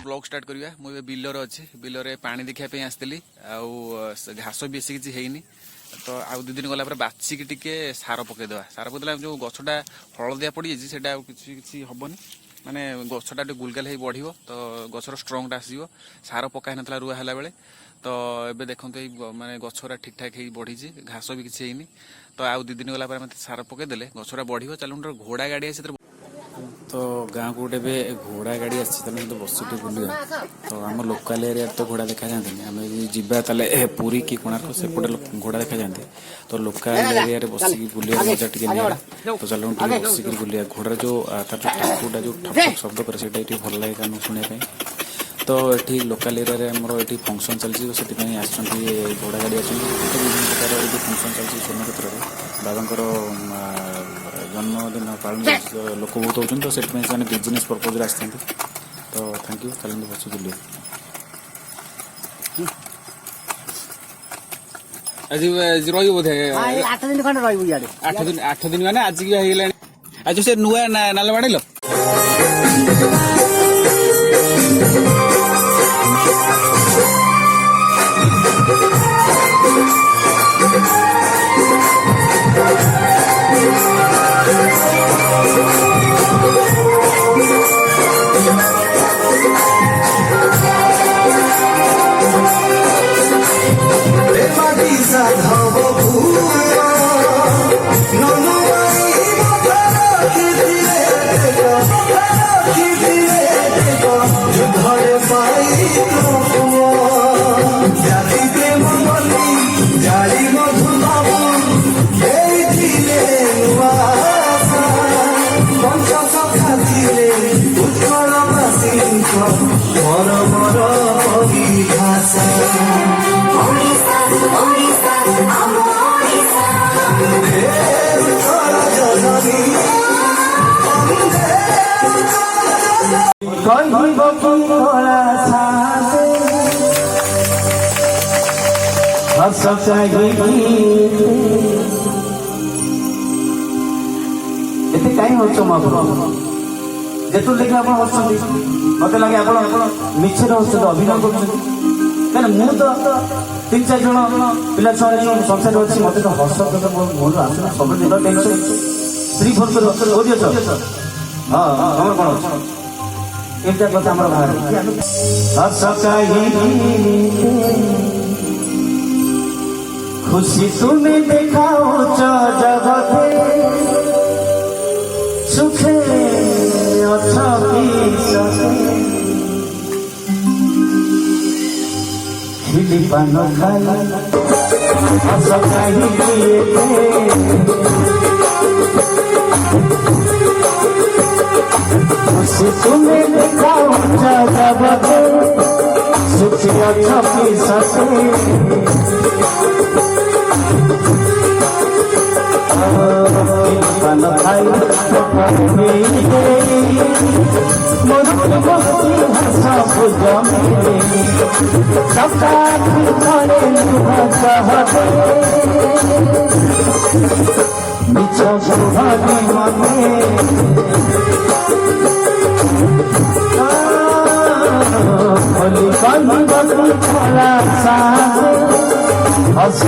blog start करिया मु बिलर अच्छी बिलर पानी देखा आसती घास बेसी किसी हैनी तो आउ 2 दिन गला बाछिकी टिके सार पकईदेवा सार पकईदेला जो गछटा हलदिया पड़ जाए किसी हेनी माने गछटा गुलगाल हो बढ़ तो गछर स्ट्रंगटा आसो सार पका ना रुआ है बेले तो ये देखते माने गछरा ठीक ठाक हो बढ़ी घास भी किसी हैनी तो आउ 2 दिन गला सार पकईदे गछरा बढ़ चलो घोड़ा गाड़ी आसी तो गाँव को गोटे घोड़ा गाड़ी आसी बस बुलिया तो आम लोकाल एरिया तो घोड़ा देखा जाती आम जीवा पुरी कि कोणार्क सेपटे घोड़ा देखा जाती तो लोकाल एरिया बसिक बुलिया मजा टी तो चलो बसिक बुलिया घोड़ार जो तार जो टाकुटा जो ठप शब्द करे से भल लगे कान शुणापी तो ये लोकाल एरिया आमर ये फंक्शन चलती से आस घोड़ा गाड़ी आस विभिन्न प्रकार ये फंक्शन चलती स्वर्णक्षेत्र में बाबा जन्मदिन पालन लोक बहुत होती तो से बिजनेस पर्पज आसते तो थैंक यू चलते बस बुलिया आज रही बोधे 8 दिन खंड रही 8 दिन माने आज की आज से नुआ नाल बाड़ेल एते कहीं होचो मा जेतु देखि आपण होचो मते लागे आपण मिछर होचो अभिनय करछो कारण मु तो 3-4 जण पिला छारे जो संसार अछि मते तो हस तो मोर आसे सब दिन टेंशन 3-4 कर हो दियो हां हमर कोन एकटा कथा हमर बाहर हस खुशी तुम्हें देखाओ जगते सुखे अच्छा खिली पान खाई हस खुशी तुम्हें देखाओ जगते सुखे अच्छा पान खाई हस